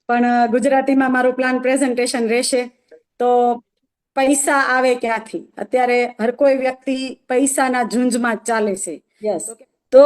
પણ ગુજરાતીમાં મારું પ્લાન પ્રેઝન્ટેશન રહેશે. તો પૈસા આવે ક્યાંથી? અત્યારે હર કોઈ વ્યક્તિ પૈસાના ઝુંઝમાં જ ચાલે છે. યસ. તો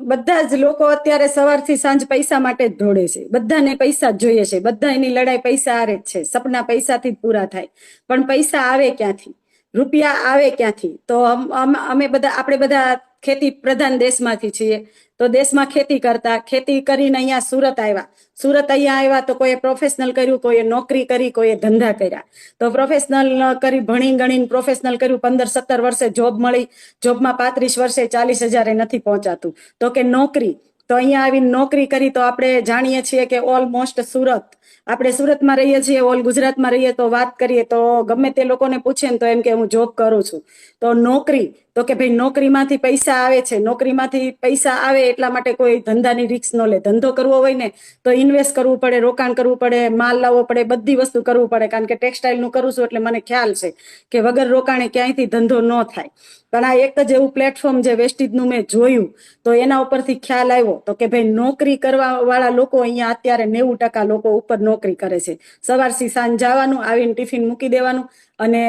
બધા જ લોકો અત્યારે સવારથી સાંજ પૈસા માટે જ દોડે છે. બધાને પૈસા જ જોઈએ છે. બધા એની લડાઈ પૈસા હારે જ છે. સપના પૈસાથી જ પૂરા થાય. પણ પૈસા આવે ક્યાંથી? રૂપિયા આવે ક્યાંથી? તો આપણે બધા ખેતી પ્રધાન દેશમાંથી છીએ. તો દેશમાં ખેતી કરતા, ખેતી કરીને અહીંયા સુરત આવ્યા. સુરત અહીંયા આવ્યા તો કોઈએ પ્રોફેશનલ કર્યું, કોઈએ નોકરી કરી, કોઈએ ધંધા કર્યા. તો પ્રોફેશનલ કરી, ભણી ગણીને પ્રોફેશનલ કર્યું, 15-17 વર્ષે જોબ મળી. જોબમાં 35 વર્ષે 40,000 નથી પહોંચાતું. તો કે નોકરી, તો અહીંયા આવીને નોકરી કરી. તો આપણે જાણીએ છીએ કે ઓલમોસ્ટ સુરત, આપણે સુરતમાં રહીએ છીએ, ઓલ ગુજરાતમાં રહીએ તો વાત કરીએ તો ગમે તે લોકોને પૂછે ને તો એમ કે હું જોબ કરું છું. તો નોકરી, તો કે ભાઈ નોકરીમાંથી પૈસા આવે છે. નોકરીમાંથી પૈસા આવે એટલા માટે કોઈ ધંધાની રિસ્ક ન લે. ધંધો કરવો હોય ને તો ઇન્વેસ્ટ કરવું પડે, રોકાણ કરવું પડે, માલ લાવવો પડે, બધી વસ્તુ કરવું પડે. કારણ કે ટેક્સટાઇલનું કરું છું એટલે મને ખ્યાલ છે કે વગર રોકાણે ક્યાંયથી ધંધો ન થાય. પણ આ એક જ એવું પ્લેટફોર્મ જે વેસ્ટીજનું મેં જોયું તો એના ઉપરથી ખ્યાલ આવ્યો તો કે ભાઈ નોકરી કરવા વાળા લોકો અહીંયા અત્યારે 90% લોકો ઉપર નોકરી કરે છે. સવારથી સાંજ જવાનું, આવીને ટિફિન મૂકી દેવાનું અને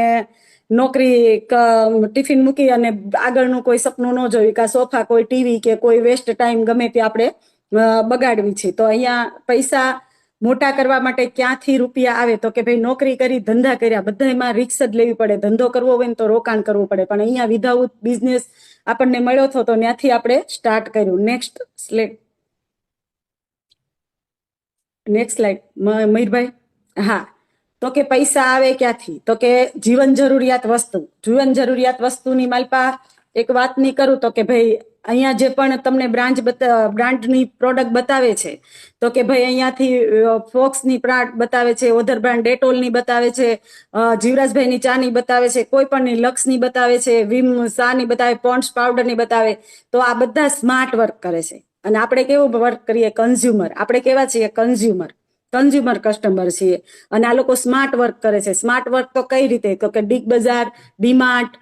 નોકરી ટિફિન મૂકી અને આગળનું કોઈ સપનું ન જોયું કે સોફા, કોઈ ટીવી કે કોઈ વેસ્ટ ટાઈમ ગમે તે આપણે બગાડવી છે. તો અહીંયા પૈસા મોટા કરવા માટે ક્યાંથી રૂપિયા આવે? તો કે ભાઈ નોકરી કરી, ધંધા કર્યા, બધા એમાં રિસ્ક જ લેવી પડે. ધંધો કરવો હોય ને તો રોકાણ કરવું પડે. પણ અહીંયા વિધાઉટ બિઝનેસ આપણને મળ્યો હતો તો ત્યાંથી આપણે સ્ટાર્ટ કર્યું. નેક્સ્ટ સ્લાઇડ મયુરભાઈ. હા, તો કે પૈસા આવે ક્યાંથી? તો કે જીવન જરૂરિયાત વસ્તુ. જીવન જરૂરિયાત વસ્તુની માલપા એક વાત નહીં કરું તો કે ભાઈ અહીંયા જે પણ તમને બ્રાન્ડની પ્રોડક્ટ બતાવે છે તો કે ભાઈ અહીંયાથી ફોક્સની પ્રાડ બતાવે છે, ઓધર બ્રાન્ડ ડેટોલની બતાવે છે, જીવરાજભાઈની ચાની બતાવે છે, કોઈ પણની લક્સની બતાવે છે, વિમ શાની બતાવે, પોન્ડ્સ પાવડરની બતાવે. તો આ બધા સ્માર્ટ વર્ક કરે છે. અને આપણે કેવું વર્ક કરીએ? કન્ઝ્યુમર. આપણે કેવા છીએ? કન્ઝ્યુમર કસ્ટમર છીએ. અને આ લોકો સ્માર્ટ વર્ક કરે છે. સ્માર્ટ વર્ક તો કઈ રીતે? તો કે બિગ બજાર, ડીમાર્ટ,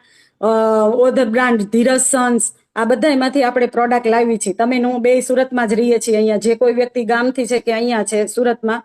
ઓધર બ્રાન્ડ, ધીરજ સન્સ, આ બધા એમાંથી આપણે પ્રોડક્ટ લાવી છીએ. તમે હું બે સુરતમાં જ રહીએ છીએ. અહીંયા જે કોઈ વ્યક્તિ ગામથી છે કે અહીંયા છે સુરતમાં,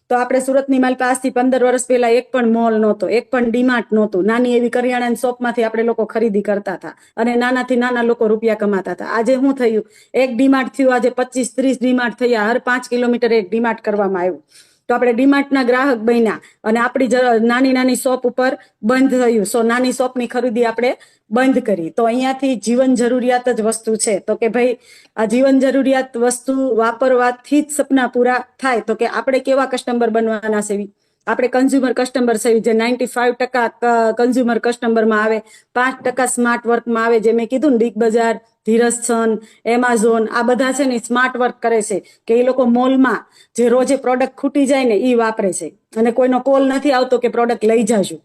તો આપણે સુરતની માલ આજથી 15 વર્ષ પહેલા એક પણ મોલ નહોતો, એક પણ ડીમાર્ટ નહોતું. નાની એવી કરિયાણાની શોપમાંથી આપણે લોકો ખરીદી કરતા હતા અને નાનાથી નાના લોકો રૂપિયા કમાતા હતા. આજે શું થયું? એક ડીમાર્ટ થયું, આજે 25-30 ડીમાર્ટ થયા. હર 5 કિલોમીટર એક ડીમાર્ટ કરવામાં આવ્યું. તો આપણે ડીમાર્ટના ગ્રાહક બન્યા અને આપણી નાની નાની શોપ ઉપર બંધ થયું. નાની શોપની ખરીદી આપણે બંધ કરી. તો અહીંયાથી જીવન જરૂરિયાત જ વસ્તુ છે. તો કે ભાઈ આ જીવન જરૂરિયાત વસ્તુ વાપરવાથી જ સપના પૂરા થાય. તો કે આપણે કેવા કસ્ટમર બનવાના છે? આપણે કન્ઝ્યુમર કસ્ટમર છે, જે 95% કન્ઝ્યુમર કસ્ટમરમાં આવે, 5% સ્માર્ટ વર્કમાં આવે. જે મેં કીધું ને, બિગ બજાર, ધીરજ સન, એમેઝોન, આ બધા છે ને સ્માર્ટ વર્ક કરે છે કે એ લોકો મોલમાં જે રોજે પ્રોડક્ટ ખૂટી જાય ને એ વાપરે છે અને કોઈનો કોલ નથી આવતો કે પ્રોડક્ટ લઈ જાજો.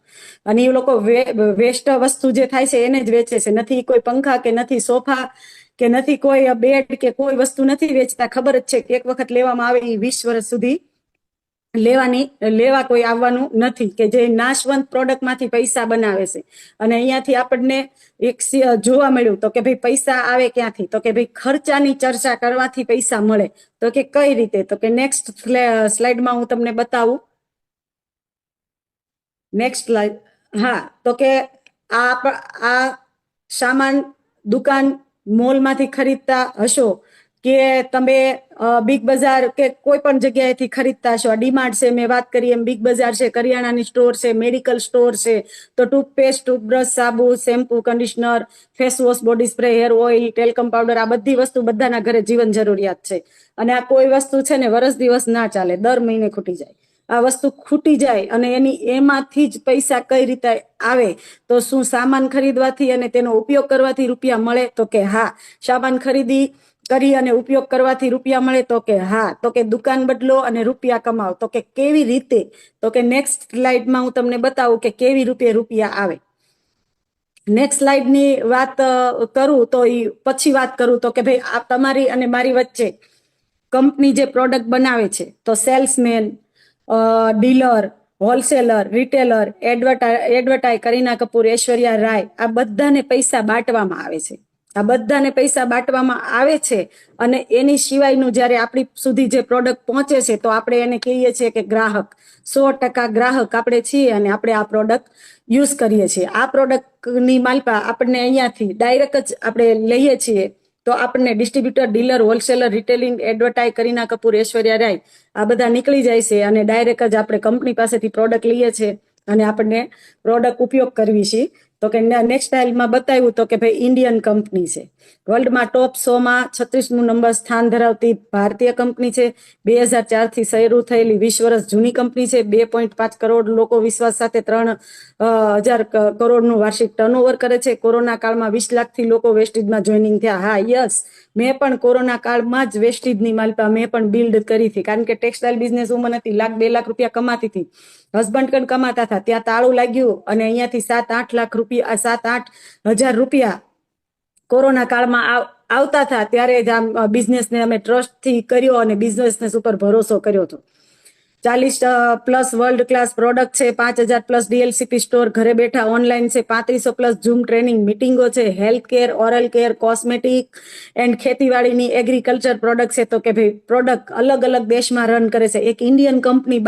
અને એ લોકો વેસ્ટ વસ્તુ જે થાય છે એને જ વેચે છે. નથી કોઈ પંખા કે નથી સોફા કે નથી કોઈ બેડ કે કોઈ વસ્તુ નથી વેચતા. ખબર જ છે કે એક વખત લેવામાં આવે એ 20 વર્ષ સુધી લેવા કોઈ આવવાનું નથી. કે જે નાશવંત પ્રોડક્ટમાંથી પૈસા બનાવે છે. અને અહીંયાથી આપણને એક જોવા મળ્યું તો કે ભાઈ પૈસા આવે ક્યાંથી? તો કે ભાઈ ખર્ચાની ચર્ચા કરવાથી પૈસા મળે. તો કે કઈ રીતે? તો કે નેક્સ્ટ સ્લાઇડમાં હું તમને બતાવું. Next slide. હા, તો કે આ સામાન દુકાન મોલમાંથી ખરીદતા હશો કે તમે બિગ બજાર કે કોઈ પણ જગ્યાએથી ખરીદતા હશો. આ ડીમાર્ટ છે, મેં વાત કરી એમ બિગ બજાર છે, કરિયાણાની સ્ટોર છે, મેડિકલ સ્ટોર છે. તો ટૂથપેસ્ટ, ટૂથબ્રશ, સાબુ, shampoo, conditioner, face wash, body spray, hair oil, talcum powder, આ બધી વસ્તુ બધાના ઘરે જીવન જરૂરિયાત છે. અને આ કોઈ વસ્તુ છે ને વરસ દિવસ ના ચાલે, દર મહિને ખૂટી જાય. આ વસ્તુ ખૂટી જાય અને એમાંથી જ પૈસા કઈ રીતે આવે? તો શું સામાન ખરીદવાથી અને તેનો ઉપયોગ કરવાથી રૂપિયા મળે? તો કે હા. સામાન ખરીદી કરી અને ઉપયોગ કરવાથી રૂપિયા મળે? તો કે હા. તો કે દુકાન બદલો અને રૂપિયા કમાઓ. તો કે કેવી રીતે? તો કે નેક્સ્ટ સ્લાઇડમાં હું તમને બતાવું કે કેવી રીતે રૂપિયા આવે. નેક્સ્ટ સ્લાઇડની વાત કરું તો પછી વાત કરું તો કે ભાઈ આ તમારી અને મારી વચ્ચે કંપની જે પ્રોડક્ટ બનાવે છે તો salesman, dealer, wholesaler, retailer, advertise, Kareena Kapoor, Aishwarya Rai, આ બધાને પૈસા બાંટવામાં આવે છે. આ બધાને પૈસા બાંટવામાં આવે છે અને એની સિવાયનું જ્યારે આપણી સુધી જે પ્રોડક્ટ પહોંચે છે તો આપણે એને કહીએ છીએ કે ગ્રાહક. 100% ગ્રાહક આપણે છીએ અને આપણે આ પ્રોડક્ટ યુઝ કરીએ છીએ. આ પ્રોડક્ટની માલપા આપણને અહીંયાથી ડાયરેક્ટ જ આપણે લઈએ છીએ તો આપણને distributor, dealer, wholesaler, retailing, advertise, Kareena Kapoor, Aishwarya Rai આ બધા નીકળી જાય છે અને ડાયરેક્ટ જ આપણે કંપની પાસેથી પ્રોડક્ટ લઈએ છીએ અને આપણને પ્રોડક્ટ ઉપયોગ કરવી છે. તો કે નેક્સ્ટ સ્ટાઇલમાં બતાવ્યું તો કે ભાઈ ઇન્ડિયન કંપની છે, વર્લ્ડમાં ટોપ 100માં 36મું નંબર સ્થાન ધરાવતી ભારતીય કંપની છે. 2004થી શરૂ થયેલી 20 વર્ષ જૂની કંપની છે. 2.5 કરોડ લોકો વિશ્વાસ સાથે 3,000 કરોડનું વાર્ષિક ટર્નઓવર કરે છે. કોરોના કાળમાં 20 લાખથી લોકો વેસ્ટીજમાં જોઈનિંગ થયા. હા યસ, મેં પણ કોરોના કાળમાં જ વેસ્ટીજની માલપા મેં પણ બિલ્ડ કરી હતી, કારણ કે ટેક્સટાઇલ બિઝનેસ વુમન હતી, 1,00,000-2 લાખ રૂપિયા કમાતી હતી, હસબન્ડ પણ કમાતા હતા. ત્યાં તાળું લાગ્યું અને અહીંયાથી 7-8 લાખ રૂપિયા, 7-8 હજાર રૂપિયા કોરોના કાળમાં આવતા હતા. ત્યારે જ આ બિઝનેસને અમે ટ્રસ્ટથી કર્યો અને બિઝનેસ ઉપર ભરોસો કર્યો હતો. 40+ વર્લ્ડ ક્લાસ પ્રોડક્ટ છે, 5,000+ DLCP સ્ટોર, ઘરે બેઠા ઓનલાઈન છે, 3500+ ઝૂમ ટ્રેનિંગ મિટિંગો છે, health care, oral care, cosmetic and ખેતીવાડીની એગ્રીકલ્ચર પ્રોડક્ટ છે. તો કે ભાઈ પ્રોડક્ટ અલગ અલગ દેશમાં રન કરે છે. એક Indian company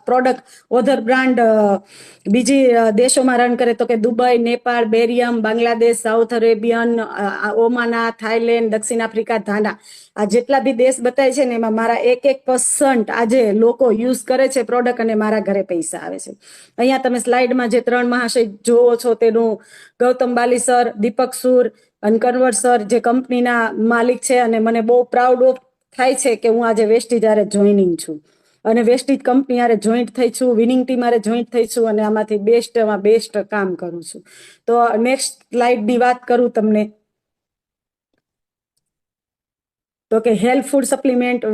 product other brand બીજી દેશોમાં રન કરે તો કે Dubai, Nepal, Bahrain, Bangladesh, south Arabian, ઓમાના, થાઈલેન્ડ, દક્ષિણ આફ્રિકા, ધાના, આ જેટલા બી દેશ બતાય છે ને એમાં મારા 1% આજે લોકો યુઝ કરે છે પ્રોડક્ટ અને મારા ઘરે પૈસા આવે છે. અહીંયા તમે સ્લાઇડમાં જે 3 મહાશય જોવો છો તેનું ગૌતમ બાલી સર, દીપક સુર અને કન્વર સર જે કંપનીના માલિક છે અને મને બહુ પ્રાઉડ ઓફ થાય છે કે હું આજે વેસ્ટીજ આરે જોઈનિંગ છું અને વેસ્ટીજ કંપની આરે જોઈન્ટ થઈ છું, વિનિંગ ટીમ આરે જોઈન્ટ થઈ છું અને આમાંથી બેસ્ટ કામ કરું છું. તો નેક્સ્ટ સ્લાઇડની વાત કરું તમને તો કે health food supplement,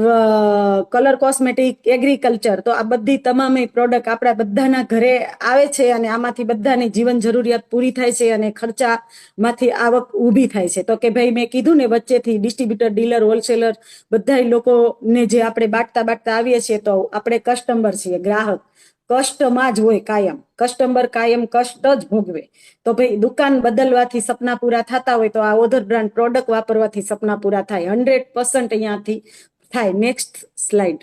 colour cosmetic, agriculture, તો આ બધી તમામ પ્રોડક્ટ આપણા બધાના ઘરે આવે છે અને આમાંથી બધાની જીવન જરૂરિયાત પૂરી થાય છે અને ખર્ચામાંથી આવક ઊભી થાય છે. તો કે ભાઈ મેં કીધું ને વચ્ચેથી ડિસ્ટ્રીબ્યુટર, ડીલર, હોલસેલર બધા લોકોને જે આપણે બાંટતા આવીએ છીએ તો આપણે કસ્ટમર છીએ, ગ્રાહક કષ્ટમાં જ હોય કાયમ, કસ્ટમર કાયમ કષ્ટ જ ભોગવે. તો ભાઈ દુકાન બદલવાથી સપના પૂરા થતા હોય તો આ ઓધર બ્રાન્ડ પ્રોડક્ટ વાપરવાથી સપના પૂરા થાય, 100% અહીંયાથી થાય. Next slide.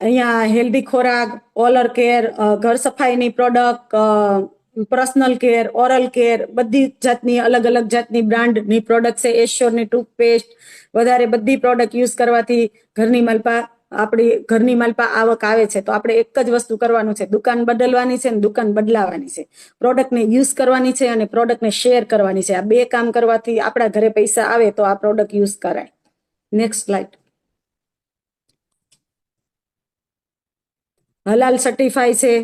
અહીંયા હેલ્ધી ખોરાક, ઓરલ કેર, ઘર સફાઈની product, personal care, oral care, બધી જાતની અલગ અલગ જાતની બ્રાન્ડની પ્રોડક્ટ છે. એશ્યોરની ટૂથપેસ્ટ, વધારે બધી પ્રોડક્ટ યુઝ કરવાથી ઘરની માલપા આવક આવે છે. તો આપણે એક જ વસ્તુ કરવાનું છે, દુકાન બદલવાની છે ને દુકાન બદલાવાની છે, પ્રોડક્ટને યુઝ કરવાની છે અને પ્રોડક્ટને શેર કરવાની છે. આ 2 કામ કરવાથી આપણા ઘરે પૈસા આવે તો આ પ્રોડક્ટ યુઝ કરાય. Next slide. હલાલ સર્ટિફાઈ છે,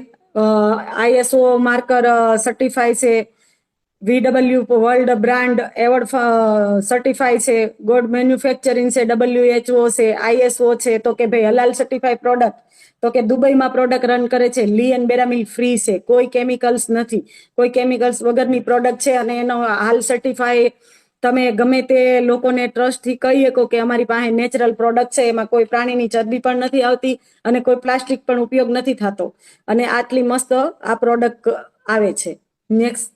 ISO માર્કર સર્ટિફાઈ છે, VW world brand award certify છે, ગુડ મેન્યુફેક્ચરિંગ છે, WHO છે, ISO છે. તો કે ભાઈ હલાલ સર્ટિફાઈ પ્રોડક્ટ તો કે દુબઈમાં પ્રોડક્ટ રન કરે છે, લી એન્ડ બેરામિલ ફ્રી છે, કોઈ કેમિકલ્સ નથી, કોઈ કેમિકલ્સ વગરની પ્રોડક્ટ છે અને એનો હાલ સર્ટિફાઈ તમે ગમે તે લોકોને ટ્રસ્ટથી કહી શકો કે અમારી પાસે નેચરલ પ્રોડક્ટ છે, એમાં કોઈ પ્રાણીની ચરબી પણ નથી આવતી અને કોઈ પ્લાસ્ટિક પણ ઉપયોગ નથી થતો અને આટલી મસ્ત આ પ્રોડક્ટ આવે છે. નેક્સ્ટ.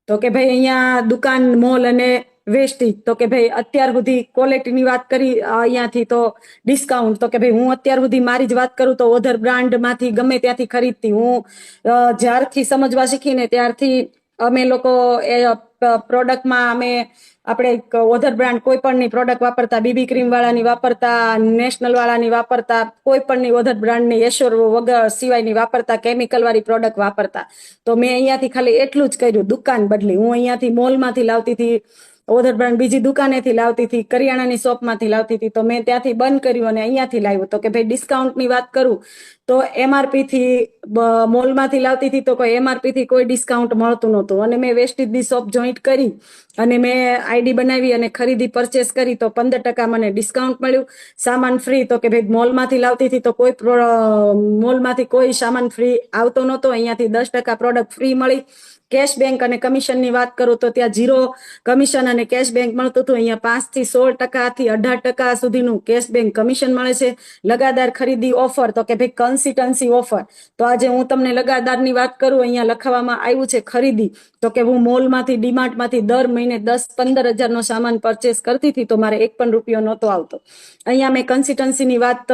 તો કે ભાઈ અહીંયા દુકાન, મોલ અને વેસ્ટીજ. તો કે ભાઈ અત્યાર સુધી ક્વોલિટીની વાત કરી અહીંયાથી તો ડિસ્કાઉન્ટ. તો કે ભાઈ હું અત્યાર સુધી મારી જ વાત કરું તો ઓધર બ્રાન્ડમાંથી ગમે ત્યાંથી ખરીદતી. હું જ્યારથી સમજવા શીખીને ત્યારથી અમે લોકો એ પ્રોડક્ટમાં આપણે ઓધર બ્રાન્ડ કોઈ પણની પ્રોડક્ટ વાપરતા, બીબી ક્રીમ વાળાની વાપરતા, નેશનલ વાળાની વાપરતા, કોઈ પણની ઓધર બ્રાન્ડની એશ્યોર વગર સિવાયની વાપરતા, કેમિકલ વાળી પ્રોડક્ટ વાપરતા. તો મેં અહીંયાથી ખાલી એટલું જ કર્યું, દુકાન બદલી. હું અહીંયાથી મોલમાંથી લાવતી હતી ઓધર બ્રાન્ડ, બીજી દુકાનેથી લાવતી હતી, કરિયાણાની શોપમાંથી લાવતી હતી, તો મેં ત્યાંથી બંધ કર્યું અને અહીંયાથી લાવ્યું. તો કે ભાઈ ડિસ્કાઉન્ટની વાત કરું તો MRPથી મોલમાંથી લાવતી હતી તો કોઈ MRPથી કોઈ ડિસ્કાઉન્ટ મળતું નહોતું અને મેં વેસ્ટીજની શોપ જોઈન્ટ કરી અને મેં આઈડી બનાવી અને ખરીદી પરચેસ કરી તો 15% મને ડિસ્કાઉન્ટ મળ્યું. સામાન ફ્રી. તો કે ભાઈ મોલમાંથી લાવતી હતી તો મોલમાંથી કોઈ સામાન ફ્રી આવતો નહોતો, અહીંયાથી 10% પ્રોડક્ટ ફ્રી મળી. કેશ બેંક અને કમિશનની વાત કરું તો ત્યાં 0 કમિશન અને કેશ બેંક મળતું હતું. અહીંયા 5 થી 16% થી 18% સુધીનું કેશ બેંક કમિશન મળે છે. લગાતાર ખરીદી ઓફર તો કે ભાઈ કન્સિસ્ટન્સી ઓફર. તો આજે હું તમને લગાતારની વાત કરું, અહીંયા લખવામાં આવ્યું છે ખરીદી, તો કે હું મોલમાંથી ડીમાર્ટમાંથી દર મહિને 10-15 હજારનો સામાન પરચેસ કરતી હતી તો મારે 1 પણ રૂપિયો નહોતો આવતો. અહીંયા મેં કન્સિસ્ટન્સીની વાત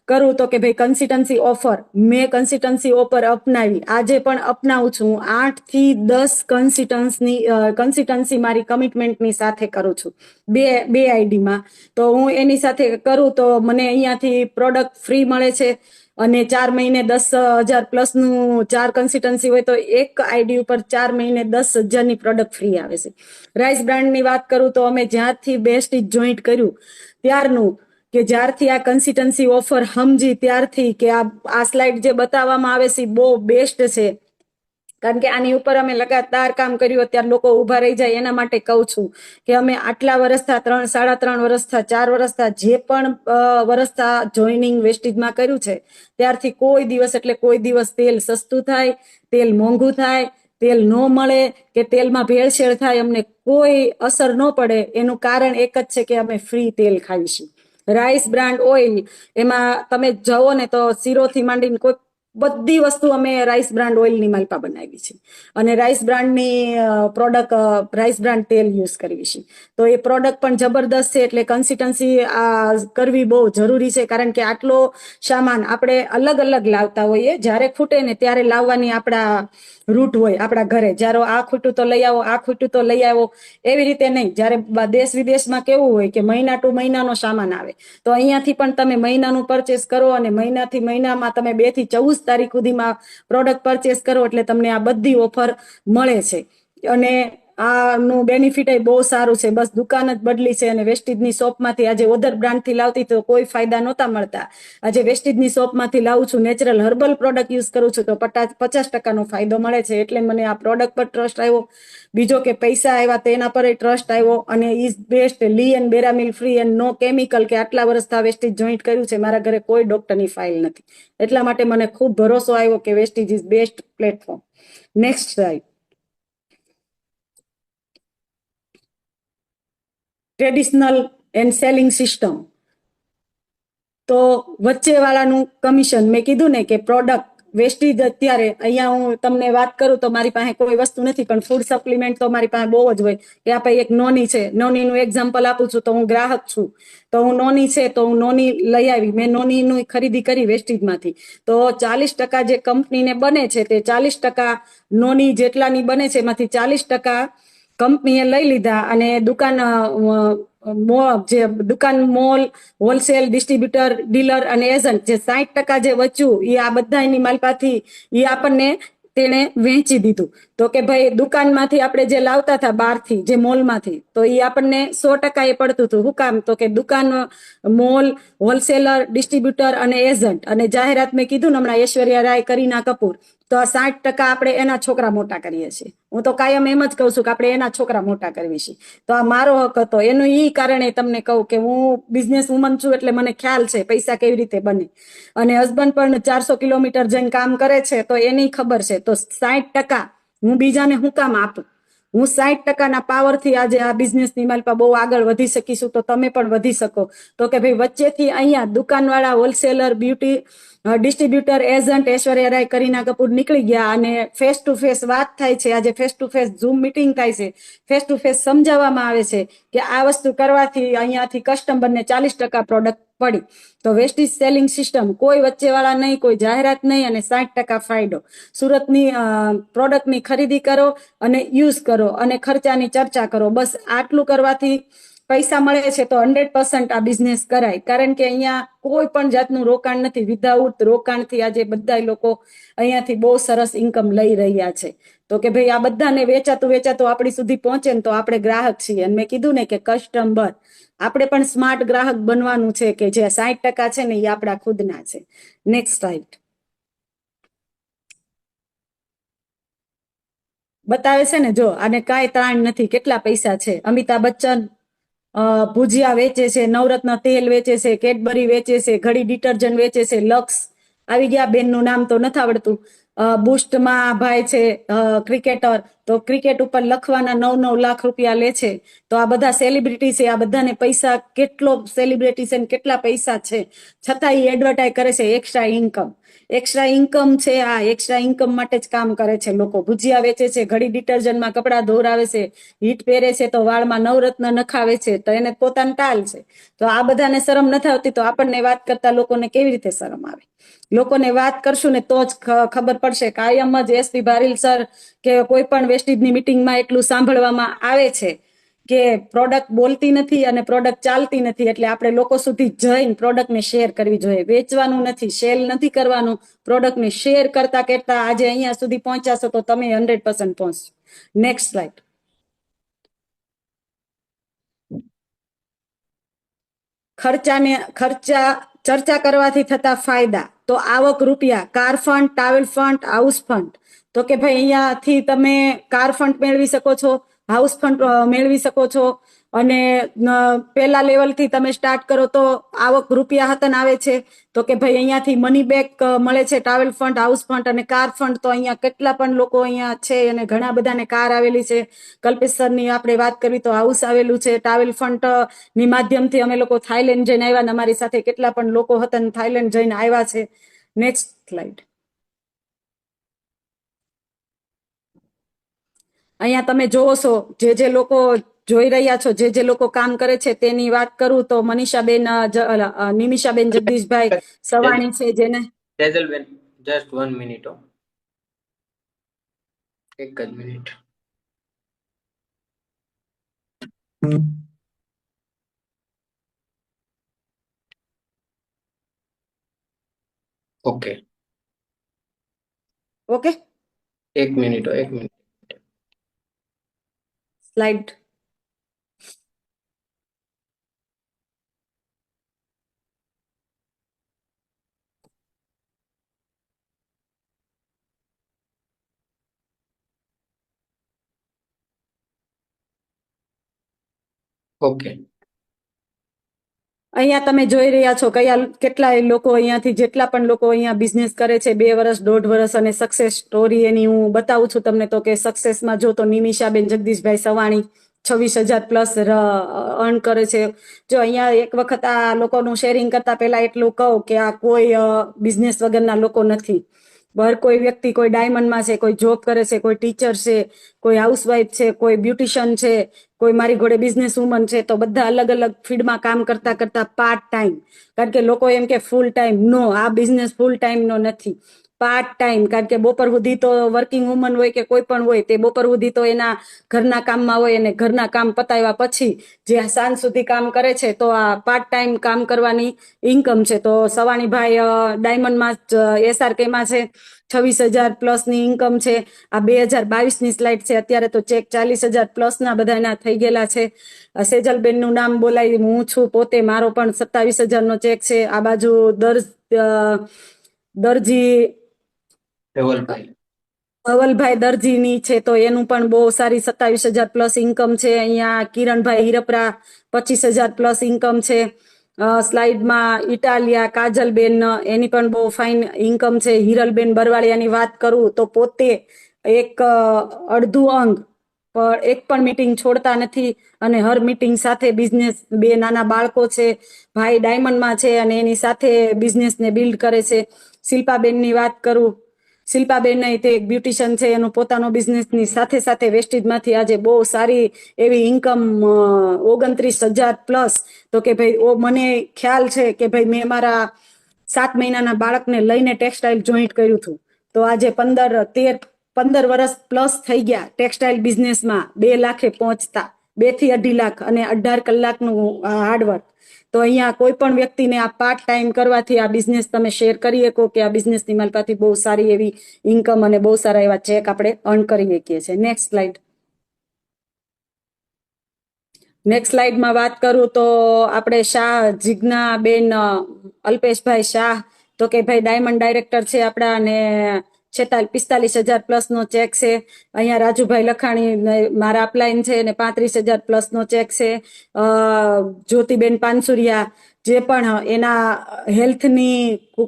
કરું તો કે ભાઈ કન્સિસ્ટન્સી ઓફર, મેં કન્સિસ્ટન્સી ઓફર અપનાવી, આજે પણ અપનાવું છું. 8 થી 10 કન્સિસ્ટન્સી મારી કમિટમેન્ટની સાથે કરું છું, બે આઈડીમાં. તો હું એની સાથે કરું તો મને અહીંયાથી પ્રોડક્ટ ફ્રી મળે છે અને 4 મહિને 10,000 પ્લસનું 4 કન્સિસ્ટન્સી હોય તો એક આઈડી ઉપર 4 મહિને 10,000ની પ્રોડક્ટ ફ્રી આવે છે. રાઈસ બ્રાન્ડની વાત કરું તો અમે જ્યારથી બેસ્ટ ઇઝ જોઈન્ટ કર્યું ત્યારનું, કે જ્યારથી આ કન્સિસ્ટન્સી ઓફર સમજી ત્યારથી કે આ સ્લાઇડ જે બતાવવામાં આવે છે બહુ બેસ્ટ છે, કારણ કે આની ઉપર અમે લગાતાર કામ કર્યું. અત્યારે લોકો ઊભા રહી જાય એના માટે કહું છું કે અમે આટલા વર્ષથી 3-3.5 વર્ષથી 4 વર્ષથી જે પણ વર્ષથી જોઈનિંગ વેસ્ટીજમાં કર્યું છે ત્યારથી કોઈ દિવસ એટલે કોઈ દિવસ તેલ સસ્તું થાય, તેલ મોંઘું થાય, તેલ ન મળે કે તેલમાં ભેળસેળ થાય અમને કોઈ અસર ન પડે. એનું કારણ એક જ છે કે અમે ફ્રી તેલ ખાઈશું. રાઈસ બ્રાન્ડ ઓઇલ, એમાં તમે જુઓ ને તો શીરોથી માંડીને કોઈ બધી વસ્તુ અમે રાઈસ બ્રાન્ડ ઓઇલની માલપા બનાવી છે અને રાઈસ બ્રાન્ડની પ્રોડક્ટ, રાઈસ બ્રાન્ડ તેલ યુઝ કરવી છે. તો એ પ્રોડક્ટ પણ જબરદસ્ત છે. એટલે કન્સિસ્ટન્સી કરવી બહુ જરૂરી છે, કારણ કે આટલો સામાન આપણે અલગ અલગ લાવતા હોઈએ. જ્યારે ખૂટે ને ત્યારે લાવવાની આપણા રૂટ હોય આપણા ઘરે. જ્યારે આ ખૂટું તો લઈ આવો, આ ખૂટું તો લઈ આવો, એવી રીતે નહીં. જ્યારે દેશ વિદેશમાં કેવું હોય કે મહિના ટુ મહિનાનો સામાન આવે, તો અહીંયાથી પણ તમે મહિનાનું પરચેસ કરો અને મહિનાથી મહિનામાં તમે 2 થી 14 તારીખ સુધીમાં પ્રોડક્ટ પરચેસ કરો એટલે તમને આ બધી ઓફર મળે છે. અને આનું બેનિફિટ બહુ સારું છે. બસ દુકાન જ બદલી છે અને વેસ્ટીજની શોપમાંથી આજે ઓધર બ્રાન્ડથી લાવતી તો કોઈ ફાયદા નહોતા મળતા. આજે વેસ્ટીજની શોપમાંથી લાવું છું, નેચરલ હર્બલ પ્રોડક્ટ યુઝ કરું છું તો 50% ફાયદો મળે છે. એટલે મને આ પ્રોડક્ટ પર ટ્રસ્ટ આવ્યો. બીજો કે પૈસા આવ્યા તો એના પર ટ્રસ્ટ આવ્યો. અને ઇઝ બેસ્ટ, લી એન્ડ બેરામિલ ફ્રી એન્ડ નો કેમિકલ, કે આટલા વર્ષથી વેસ્ટીજ જોઈન્ટ કર્યું છે, મારા ઘરે કોઈ ડોક્ટરની ફાઇલ નથી. એટલા માટે મને ખૂબ ભરોસો આવ્યો કે Vestige is best platform. Next slide. Traditional and selling system. તો વચ્ચેવાળાનું કમિશન, મેં કીધું ને કે પ્રોડક્ટ વેસ્ટીજ અત્યારે અહીંયા હું તમને વાત કરું તો મારી પાસે કોઈ વસ્તુ નથી, પણ ફૂડ સપ્લિમેન્ટ તો મારી પાસે બહુ જ હોય. કે આ ભાઈ એક નોની છે, નોનીનું એક્ઝામ્પલ આપું છું. તો હું ગ્રાહક છું તો હું નોની છે તો હું નોની લઈ આવી, મેં નોનીનું ખરીદી કરી વેસ્ટીજમાંથી. તો 40% જે કંપનીને બને છે તે 40% નોની જેટલાની બને છે એમાંથી 40% કંપનીએ લઈ લીધા અને દુકાન, મોલ, હોલસેલ, ડિસ્ટ્રીબ્યુટર, ડીલર અને એજન્ટ જે 60% જે બચ્યું એ આ બધા એની માલપાથી એ આપણને તેને વેચી દીધું. તો કે ભાઈ દુકાનમાંથી આપણે જે લાવતા હતા બહારથી, જે મોલમાંથી, તો એ આપણને 100% એ પડતું હતું. શું કામ? તો કે દુકાન, મોલ, હોલસેલર, ડિસ્ટ્રીબ્યુટર અને એજન્ટ અને જાહેરાત મેં કીધું ને હમણાં ઐશ્વર્યા રાય, કરીના કપૂર, તો આ 60% આપણે એના છોકરા મોટા કરીએ છીએ. હું તો કાયમ એમ જ કહું છું કે આપણે એના છોકરા મોટા કરવી છે. તો આ મારો હક હતો. એનું ઈ કારણે તમને કહું કે હું બિઝનેસ વુમન છું એટલે મને ખ્યાલ છે પૈસા કેવી રીતે બને. અને હસબન્ડ પણ 400 કિલોમીટર જઈને કામ કરે છે તો એની ખબર છે. તો 60% હું બીજાને હું કામ આપું? હું 60%ના પાવરથી આજે આ બિઝનેસની માલપા બહુ આગળ વધી શકીશું. તો તમે પણ વધી શકો. તો કે ભાઈ વચ્ચેથી અહીંયા દુકાનવાળા, wholesaler, beauty distributor, agent, Aishwarya Rai, Kareena Kapoor નીકળી ગયા અને ફેસ ટુ ફેસ વાત થાય છે. આજે face to face zoom meeting થાય છે, ફેસ ટુ ફેસ સમજાવવામાં આવે છે કે આ વસ્તુ કરવાથી અહીંયાથી કસ્ટમરને 40% પ્રોડક્ટ પડી. તો વેસ્ટીજ સેલિંગ સિસ્ટમ, કોઈ વચ્ચેવાળા નહીં, કોઈ જાહેરાત નહીં અને 60% ફાયદો. સુરતની પ્રોડક્ટની ખરીદી કરો અને યુઝ કરો અને ખર્ચાની ચર્ચા કરો. બસ આટલું કરવાથી પૈસા મળે છે તો 100% આ બિઝનેસ કરાય. કારણ કે અહીંયા કોઈ પણ જાતનું રોકાણ નથી. વિધાઉટ રોકાણથી આજે બધા લોકો અહીંયાથી બહુ સરસ ઇન્કમ લઈ રહ્યા છે. તો કે ભાઈ આ બધાને વેચાતું આપણી સુધી પહોંચે ને તો આપણે ગ્રાહક છીએ. અને મેં કીધું ને કે કસ્ટમર, આપણે પણ સ્માર્ટ ગ્રાહક બનવાનું છે કે જે 60% છે ને એ આપણા ખુદના છે. Next slide. બતાવે છે ને, જો આને કાંઈ તાણ નથી, કેટલા પૈસા છે. અમિતાભ બચ્ચન ભુજિયા વેચે છે, નવરત્ન તેલ વેચે છે, કેડબરી વેચે છે, ઘડી ડિટર્જન્ટ વેચે છે, લક્સ આવી ગયા, બેનનું નામ તો નથી આવડતું. બુસ્ટમાં ભાઈ છે ક્રિકેટર, તો ક્રિકેટ ઉપર લખવાના 9-9 લાખ રૂપિયા લે છે. તો આ બધા સેલિબ્રિટી છે, આ બધાને પૈસા કેટલો સેલિબ્રિટી છે ને કેટલા પૈસા છે, છતાં એ એડવર્ટાઈઝ કરે છે એક્સ્ટ્રા ઇન્કમ. એક્સ્ટ્રા ઇન્કમ છે, આ એક્સ્ટ્રા ઇન્કમ માટે જ કામ કરે છે લોકો. ભુજિયા વેચે છે, ઘડી ડિટર્જન્ટમાં કપડાં ધોરાવે છે, હીટ પહેરે છે, તો વાળમાં નવરત્ન નખાવે છે, તો એને પોતાનું ટાલ છે. તો આ બધાને શરમ નથી આવતી, તો આપણને વાત કરતા લોકોને કેવી રીતે શરમ આવે? લોકોને વાત કરશું ને તો જ ખબર પડશે. કાયમ જ એસપી ભારીલ સર કે કોઈ પણ વેસ્ટીજની મિટિંગમાં એટલું સાંભળવામાં આવે છે કે પ્રોડક્ટ બોલતી નથી અને પ્રોડક્ટ ચાલતી નથી, એટલે આપણે લોકો સુધી જઈને પ્રોડક્ટને શેર કરવી જોઈએ. વેચવાનું નથી, સેલ નથી કરવાનું, પ્રોડક્ટને શેર કરતા કરતા આજે અહીંયા સુધી પહોંચ્યા છો તો તમે 100% પહોંચશો. Next slide. ચર્ચા કરવાથી થતા ફાયદા. તો આવક રૂપિયા, car fund, travel fund, house fund. તો કે ભાઈ અહીંયાથી તમે કાર ફંડ મેળવી શકો છો, હાઉસ ફંડ મેળવી શકો છો, અને પહેલા લેવલથી તમે સ્ટાર્ટ કરો તો આવક રૂપિયા હતન આવે છે. તો કે ભાઈ અહીંયાથી મની બેક મળે છે, ટ્રાવેલ ફંડ, હાઉસ ફંડ અને કાર ફંડ. તો અહીંયા કેટલા પણ લોકો અહીંયા છે અને ઘણા બધાને કાર આવેલી છે. કલ્પેશ સરની આપણે વાત કરવી તો હાઉસ આવેલું છે. ટ્રાવેલ ફંડ ની માધ્યમથી અમે લોકો થાઈલેન્ડ જઈને આવ્યા ને અમારી સાથે કેટલા પણ લોકો હતા ને થાઈલેન્ડ જઈને આવ્યા છે. Next slide. અહીંયા તમે જોવો છો જે લોકો જોઈ રહ્યા છો, જે લોકો કામ કરે છે તેની વાત કરું તો મનીષાબેન, નિમિષાબેન જગદીશભાઈ સવાણી છે, જેને તેજલબેન જસ્ટ 1 મિનિટ, એક જ મિનિટ. ઓકે, એક મિનિટ. સ્લાઇડ. ઓકે, અહીંયા તમે જોઈ રહ્યા છો કેટલાય લોકો અહીંયાથી, જેટલા પણ લોકો અહીંયા બિઝનેસ કરે છે 2 વર્ષ 1.5 વર્ષ, અને સક્સેસ સ્ટોરી એની હું બતાવું છું તમને. તો કે સક્સેસમાં જો તો નિમિષાબેન જગદીશભાઈ સવાણી 26,000 પ્લસ અર્ન કરે છે. જો અહીંયા એક વખત આ લોકોનું શેરિંગ કરતા પહેલા એટલું કહું કે આ કોઈ બિઝનેસ વગરના લોકો નથી. કોઈ વ્યક્તિ કોઈ ડાયમંડમાં છે, કોઈ જોબ કરે છે, કોઈ ટીચર છે, કોઈ હાઉસવાઈફ છે, કોઈ બ્યુટિશિયન છે, કોઈ મારી ઘોડે બિઝનેસ વુમન છે. તો બધા અલગ અલગ ફીલ્ડમાં કામ કરતા કરતા પાર્ટ ટાઈમ, કારણ કે લોકો એમ કે ફૂલ ટાઈમ, નો, આ બિઝનેસ ફૂલ ટાઈમ નો નથી, પાર્ટ ટાઈમ. કારણ કે બપોર સુધી તો વર્કિંગ વુમન હોય કે કોઈ પણ હોય તે બપોર સુધી તો એના ઘરના કામમાં હોય, અને ઘરના કામ પતાવ્યા પછી જે સાંજ સુધી કામ કરે છે તો આ પાર્ટ ટાઈમ કામ કરવાની ઇન્કમ છે. તો સવાણીભાઈ ડાયમંડમાં SRKમાં છે, 26,000 પ્લસની ઇન્કમ છે. આ 2022ની સ્લાઇડ છે. અત્યારે તો ચેક 40,000 પ્લસના બધાના થઈ ગયેલા છે. સેજલબેનનું નામ બોલાય, હું છું પોતે, મારો પણ 27,000નો ચેક છે. આ બાજુ દરજી ધવલભાઈ દરજીની છે, તો એનું પણ બહુ સારી 27,000 પ્લસ ઇન્કમ છે. અહીંયા કિરણભાઈ હિરપરા 25,000 પ્લસ ઇન્કમ છે. સ્લાઇડમાં ઇટાલિયા કાજલબેન, એની પણ બહુ ફાઇન ઇન્કમ છે. હિરલબેન બરવાળિયાની વાત કરું તો પોતે એક અડધું અંગ પણ એક પણ મીટિંગ છોડતા નથી, અને હર મીટિંગ સાથે બિઝનેસ, 2 નાના બાળકો છે, ભાઈ ડાયમંડમાં છે અને એની સાથે બિઝનેસને બિલ્ડ કરે છે. શિલ્પાબેનની વાત કરું, શિલ્પાબેન તે એક બ્યુટિશિયન છે, એનો પોતાનો બિઝનેસની સાથે સાથે વેસ્ટેજમાંથી આજે બહુ સારી એવી ઇન્કમ 29,000 પ્લસ. તો કે ભાઈ મને ખ્યાલ છે કે ભાઈ મેં મારા 7 મહિનાના બાળકને લઈને ટેક્સટાઇલ જોઈન્ટ કર્યું હતું, તો આજે 15 વર્ષ પ્લસ થઈ ગયા ટેક્સટાઇલ બિઝનેસમાં 2 લાખે પહોંચતા, 2 થી 2.5 લાખ, અને 18 કલાકનું હાર્ડવર્ક. તો અહીંયા કોઈ પણ વ્યક્તિને આ પાર્ટ ટાઈમ કરવાથી આ બિઝનેસ તમે શેર કરી શકો કે આ બિઝનેસની માલપાથી બહુ સારી એવી ઇન્કમ અને બહુ સારા એવા ચેક આપણે અર્ન કરી શકીએ છીએ. Next slide. નેક્સ્ટ સ્લાઇડમાં વાત કરું તો આપણે શાહ જીજ્ઞાબેન અલ્પેશભાઈ શાહ, તો કે ભાઈ ડાયમંડ ડાયરેક્ટર છે આપણા, અને 45,000 પ્લસ નો ચેક છે. અહીંયા રાજુભાઈ લખાણી મારા અપલાઈન છે અને 35,000 પ્લસ નો ચેક છે. જ્યોતિબેન પાનસુરિયા જે પણ એના હેલ્થની